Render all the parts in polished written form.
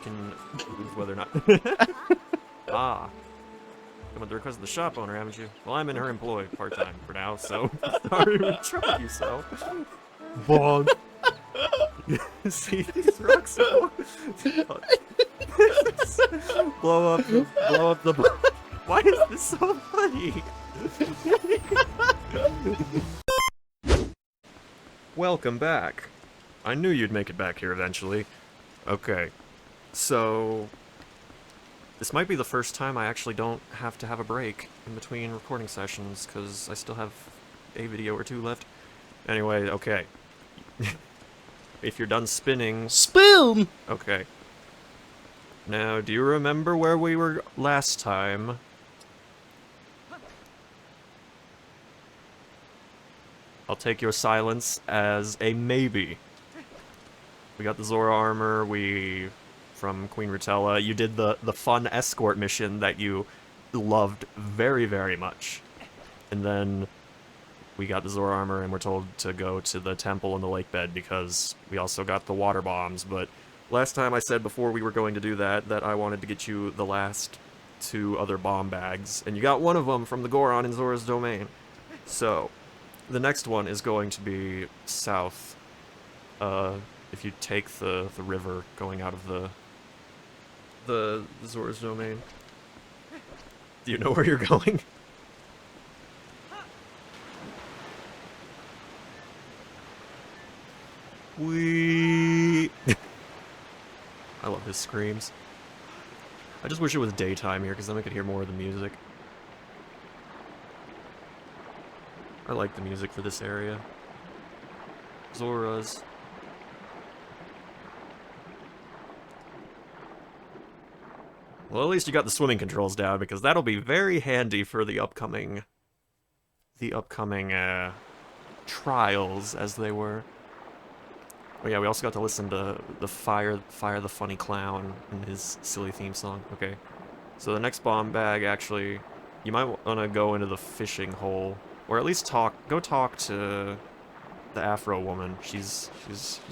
can choose whether or not... Ah. Come at the request of the shop owner, haven't you? Well, I'm in her employ part-time for now, so sorry to trouble you so. Bonk. See, these rocks so... blow up the... Why is this so funny? Welcome back. I knew you'd make it back here eventually. Okay, so... This might be the first time I actually don't have to have a break in between recording sessions, because I still have a video or two left. Anyway, okay. If you're done spinning... Spoon! Okay. Now, do you remember where we were last time? I'll take your silence as a maybe. We got the Zora armor, from Queen Rutella, you did the fun escort mission that you loved very, very much. And then we got the Zora armor and we're told to go to the temple in the lake bed because we also got the water bombs. But last time I said before we were going to do that I wanted to get you the last 2 other bomb bags. And you got one of them from the Goron in Zora's domain. So, the next one is going to be south. If you take the river going out of the Zora's domain. Do you know where you're going? I love his screams. I just wish it was daytime here, because then I could hear more of the music. I like the music for this area. Zora's. Well, at least you got the swimming controls down, because that'll be very handy for the upcoming trials, as they were. Oh yeah, we also got to listen to the Fire the Funny Clown and his silly theme song. Okay, so the next bomb bag, actually, you might want to go into the fishing hole, or at least go talk to the Afro woman. She's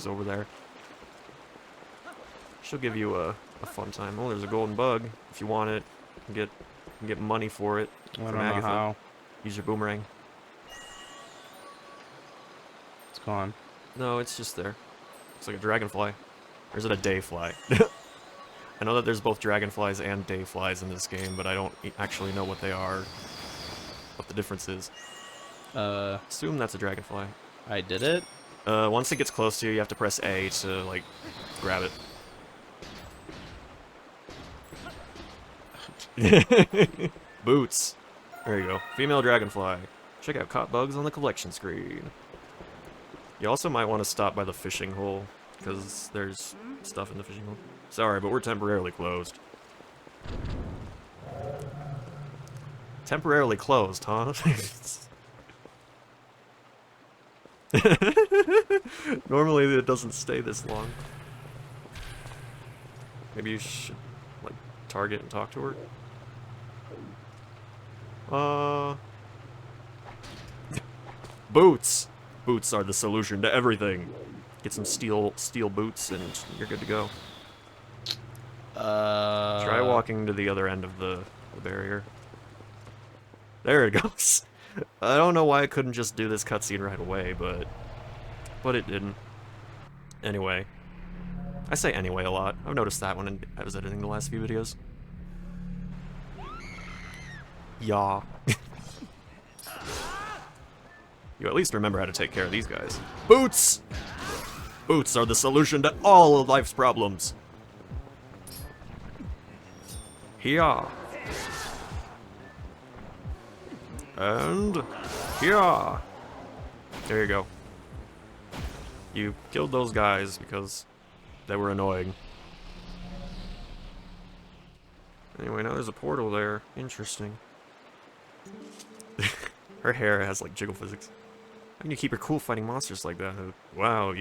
over there. She'll give you a fun time. Oh, there's a golden bug. If you want it, you can get money for it. I don't know how. Use your boomerang. It's gone. No, it's just there. Looks like a dragonfly. Or is it a dayfly? I know that there's both dragonflies and dayflies in this game, but I don't actually know what they are. What the difference is. Assume that's a dragonfly. I did it? Once it gets close to you, you have to press A to, like, grab it. Boots. There you go. Female dragonfly. Check out caught bugs on the collection screen. You also might want to stop by the fishing hole, because there's stuff in the fishing hole. Sorry, but we're temporarily closed. Temporarily closed, huh? Normally it doesn't stay this long. Maybe you should, like, target and talk to her? Boots! Boots are the solution to everything. Get some steel boots and you're good to go. Try walking to the other end of the barrier. There it goes. I don't know why I couldn't just do this cutscene right away, but it didn't. Anyway. I say anyway a lot. I've noticed that when I was editing the last few videos. Yeah. You at least remember how to take care of these guys. Boots! Boots are the solution to all of life's problems. Here. And here. There you go. You killed those guys because they were annoying. Anyway, now there's a portal there. Interesting. Her hair has, like, jiggle physics. How can you keep her cool fighting monsters like that? Wow,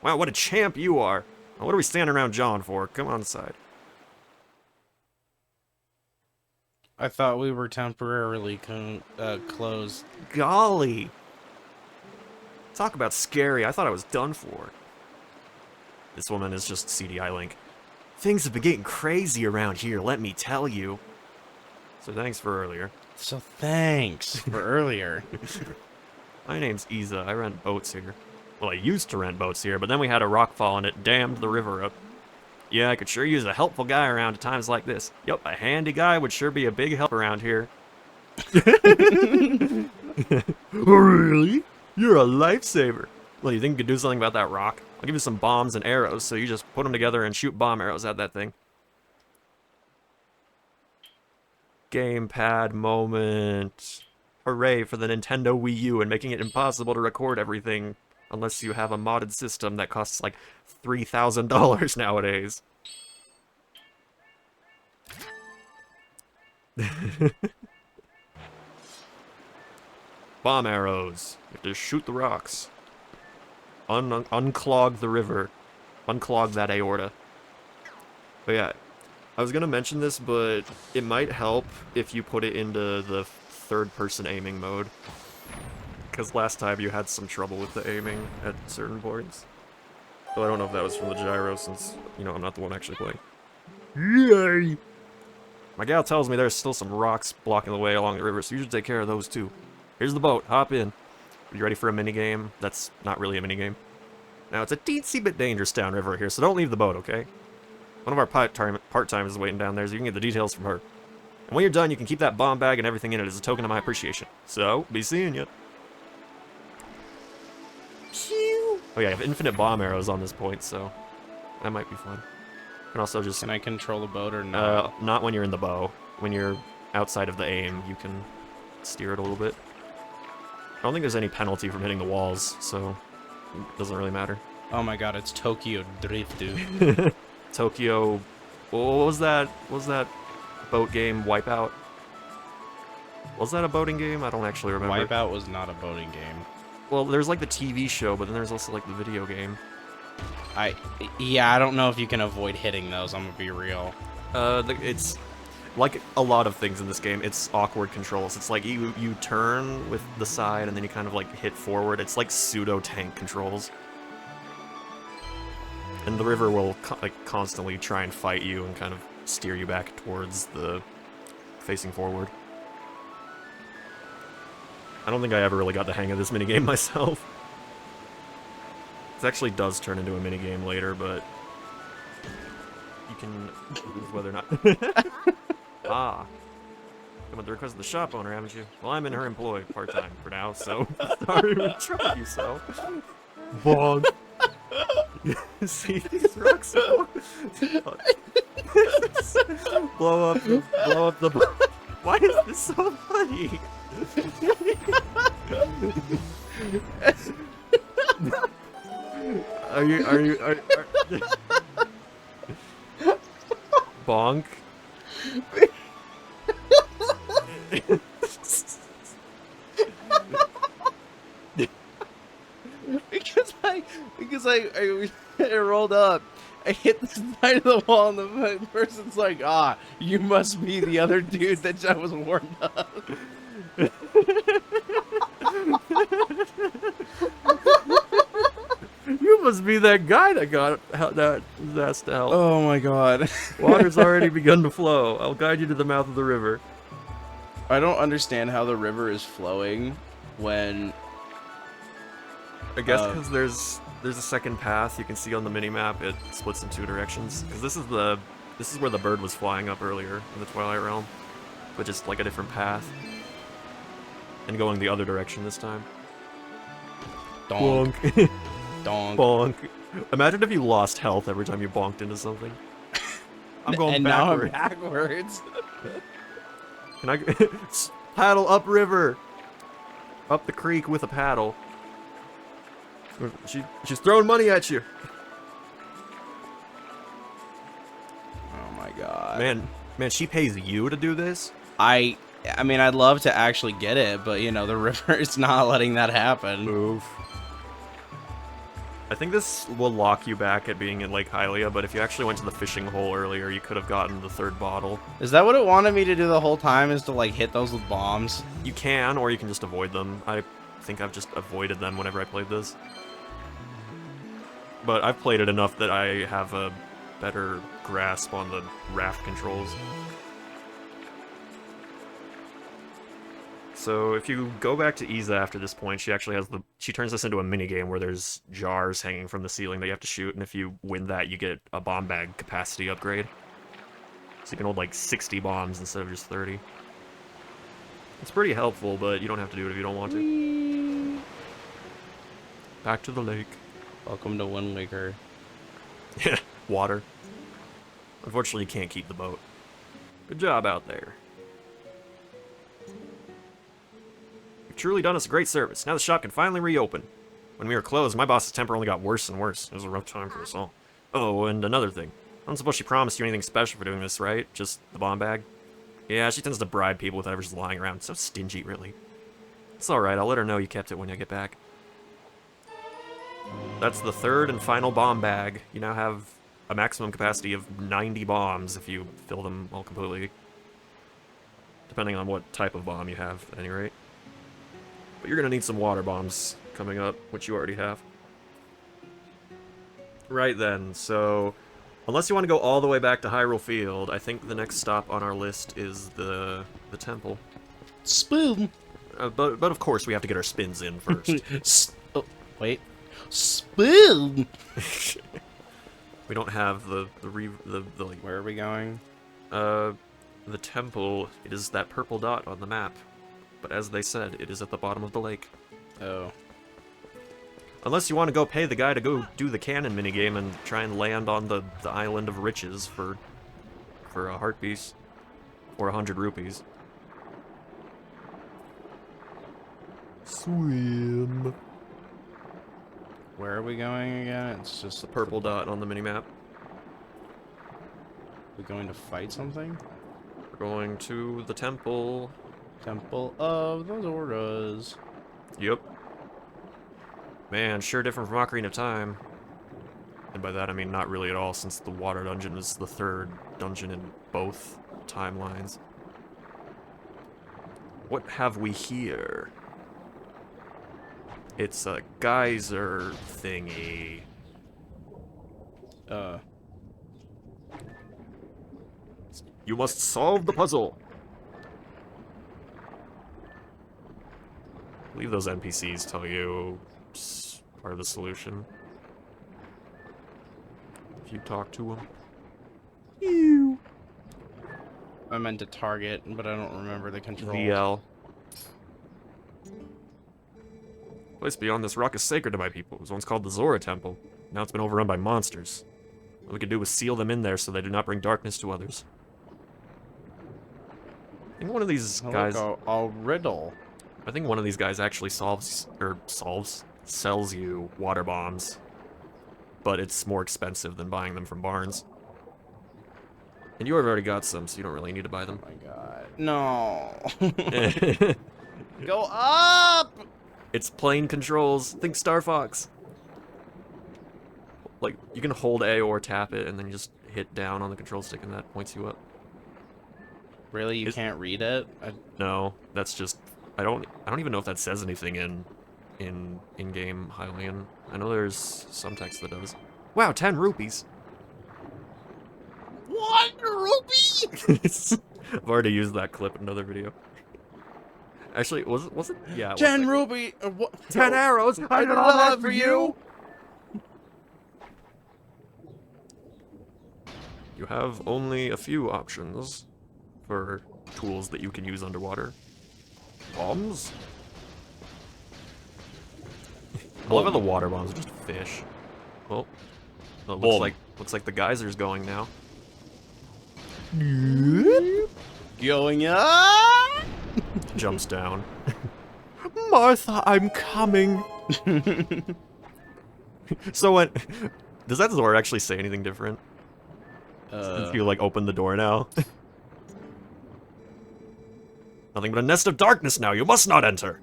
wow, what a champ you are! Well, what are we standing around John for? Come on inside. I thought we were temporarily closed. Golly! Talk about scary. I thought I was done for. This woman is just CDI Link. Things have been getting crazy around here, let me tell you. So thanks for earlier. So thanks for earlier. My name's Isa. I rent boats here. Well, I used to rent boats here, but then we had a rock fall and it dammed the river up. Yeah, I could sure use a helpful guy around at times like this. Yup, a handy guy would sure be a big help around here. Really? You're a lifesaver. Well, you think you could do something about that rock? I'll give you some bombs and arrows, so you just put them together and shoot bomb arrows at that thing. Gamepad moment. Hooray for the Nintendo Wii U and making it impossible to record everything unless you have a modded system that costs like $3,000 nowadays. Bomb arrows. You have to shoot the rocks. Unclog the river. Unclog that aorta. But yeah, I was gonna mention this, but it might help if you put it into the third-person aiming mode. Because last time you had some trouble with the aiming at certain points. Though I don't know if that was from the gyro, since, you know, I'm not the one actually playing. Yay! My gal tells me there's still some rocks blocking the way along the river, so you should take care of those too. Here's the boat, hop in. Are you ready for a minigame? That's not really a minigame. Now, it's a teensy bit dangerous downriver here, so don't leave the boat, okay? One of our part-timers is waiting down there, so you can get the details from her. And when you're done, you can keep that bomb bag and everything in it as a token of my appreciation. So, be seeing ya. Oh yeah, I have infinite bomb arrows on this point, so that might be fun. And also just... Can I control the boat or not? Not when you're in the bow. When you're outside of the aim, you can steer it a little bit. I don't think there's any penalty from hitting the walls, so it doesn't really matter. Oh my god, it's Tokyo Drift, dude. Tokyo... What was that? What was that boat game? Wipeout? Was that a boating game? I don't actually remember. Wipeout was not a boating game. Well, there's like the TV show, but then there's also like the video game. Yeah, I don't know if you can avoid hitting those, I'm gonna be real. It's like a lot of things in this game, it's awkward controls. It's like you turn with the side and then you kind of like hit forward. It's like pseudo tank controls. And the river will constantly try and fight you and kind of steer you back towards the facing forward. I don't think I ever really got the hang of this minigame myself. It actually does turn into a minigame later, but you can choose whether or not. Ah. Come at the request of the shop owner, haven't you? Well, I'm in her employ part-time for now, so sorry to trouble you so. Bong. See these rocks? blow up the. Why is this so funny? Are you bonk? because I rolled up, I hit the side of the wall, and the person's like, "Ah, you must be the other dude that I was warned up." You must be that guy that got that asked to help. Oh my god. Water's already begun to flow. I'll guide you to the mouth of the river. I don't understand how the river is flowing when... I guess because there's a second path you can see on the minimap. It splits in two directions. Because this is where the bird was flying up earlier in the Twilight realm, but just like a different path and going the other direction this time. Donk. Bonk. Donk. Bonk. Imagine if you lost health every time you bonked into something. I'm going and backward. Now I'm backwards. Can I paddle upriver? Up the creek with a paddle. She's throwing money at you. Oh my god. Man, she pays you to do this? I mean, I'd love to actually get it, but you know, the river is not letting that happen. Move. I think this will lock you back at being in Lake Hylia, but if you actually went to the fishing hole earlier, you could have gotten the third bottle. Is that what it wanted me to do the whole time, is to like hit those with bombs? You can, or you can just avoid them. I think I've just avoided them whenever I played this. But I've played it enough that I have a better grasp on the raft controls. So if you go back to Isa after this point, she turns this into a minigame where there's jars hanging from the ceiling that you have to shoot, and if you win that, you get a bomb bag capacity upgrade. So you can hold like 60 bombs instead of just 30. It's pretty helpful, but you don't have to do it if you don't want to. Whee! Back to the lake. Welcome to Wind Waker. Water. Unfortunately, you can't keep the boat. Good job out there. You've truly done us a great service. Now the shop can finally reopen. When we were closed, my boss's temper only got worse and worse. It was a rough time for us all. Oh, and another thing. I don't suppose she promised you anything special for doing this, right? Just the bomb bag? Yeah, she tends to bribe people with whatever's lying around. So stingy, really. It's alright, I'll let her know you kept it when I get back. That's the third and final bomb bag. You now have a maximum capacity of 90 bombs if you fill them all completely. Depending on what type of bomb you have, at any rate. But you're gonna need some water bombs coming up, which you already have. Right then, so... Unless you want to go all the way back to Hyrule Field, I think the next stop on our list is the temple. Spoon! But of course we have to get our spins in first. Oh, wait. Spoon! We don't have the like... Where are we going? The temple, it is that purple dot on the map. But as they said, it is at the bottom of the lake. Oh. Unless you want to go pay the guy to go do the cannon minigame and try and land on the island of riches for a heart piece. Or 100 rupees. Swim. Where are we going again? It's just The purple dot on the minimap. We're going to fight something? We're going to the temple. Temple of the Zoras. Yep. Man, sure different from Ocarina of Time. And by that I mean not really at all, since the water dungeon is the third dungeon in both timelines. What have we here? It's a geyser thingy. You must solve the puzzle. I believe those NPCs tell you part of the solution. If you talk to them. Ew. I meant to target, but I don't remember the controls. VL. Place beyond this rock is sacred to my people. It was once called the Zora Temple. Now it's been overrun by monsters. What we could do is seal them in there so they do not bring darkness to others. I think one of these guys... a riddle. I think one of these guys actually sells you water bombs. But it's more expensive than buying them from Barnes. And you have already got some, so you don't really need to buy them. Oh my god. No. Go up! It's plain controls. Think Star Fox. Like, you can hold A or tap it, and then you just hit down on the control stick, and that points you up. Really? You can't read it? No, that's just... I don't even know if that says anything in-game Hylian. I know there's some text that does. Wow, 10 rupees! 1 rupee? I've already used that clip in another video. Actually, was it? Yeah. 10 rupee. 10 arrows. I did all that for you. You have only a few options for tools that you can use underwater. Bombs. I love how the water bombs are just fish. Well, it looks like the geyser's going now. Going up. Jumps down. Martha, I'm coming. So what? Does that door actually say anything different? Since you like open the door now. Nothing but a nest of darkness now. You must not enter.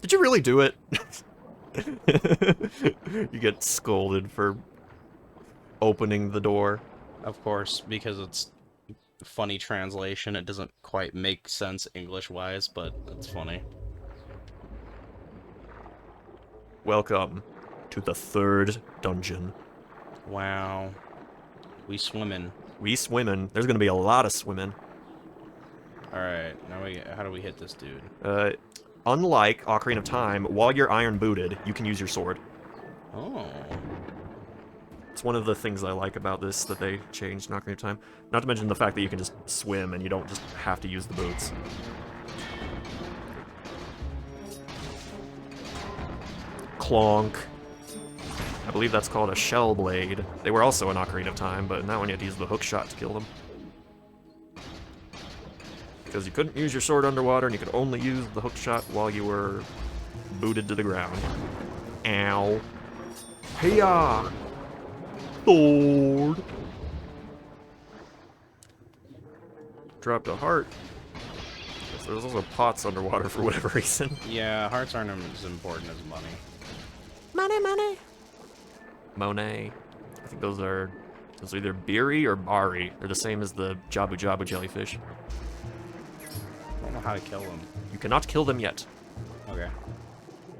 Did you really do it? You get scolded for opening the door. Of course, because it's funny translation. It doesn't quite make sense English-wise, but it's funny. Welcome to the third dungeon. Wow. We swimming. We swimming. There's gonna be a lot of swimming. Alright, now how do we hit this dude? Unlike Ocarina of Time, while you're iron booted, you can use your sword. Oh. It's one of the things I like about this that they changed in Ocarina of Time. Not to mention the fact that you can just swim and you don't just have to use the boots. Clonk. I believe that's called a shell blade. They were also in Ocarina of Time, but in that one you had to use the hook shot to kill them. Because you couldn't use your sword underwater, and you could only use the hook shot while you were booted to the ground. Ow. Hey-ya! Sword! Dropped a heart. So there's also pots underwater for whatever reason. Yeah, hearts aren't as important as money. Money, money! Monet. I think those are either Beery or Bari. They're the same as the Jabu Jabu jellyfish. I don't know how to kill them. You cannot kill them yet. Okay.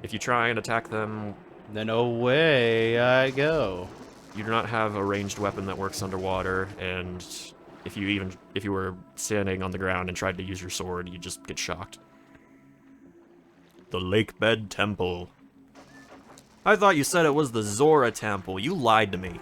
If you try and attack them, Then away I go. you do not have a ranged weapon that works underwater, and if you were standing on the ground and tried to use your sword, you just get shocked. The Lakebed Temple. I thought you said it was the Zora Temple. You lied to me.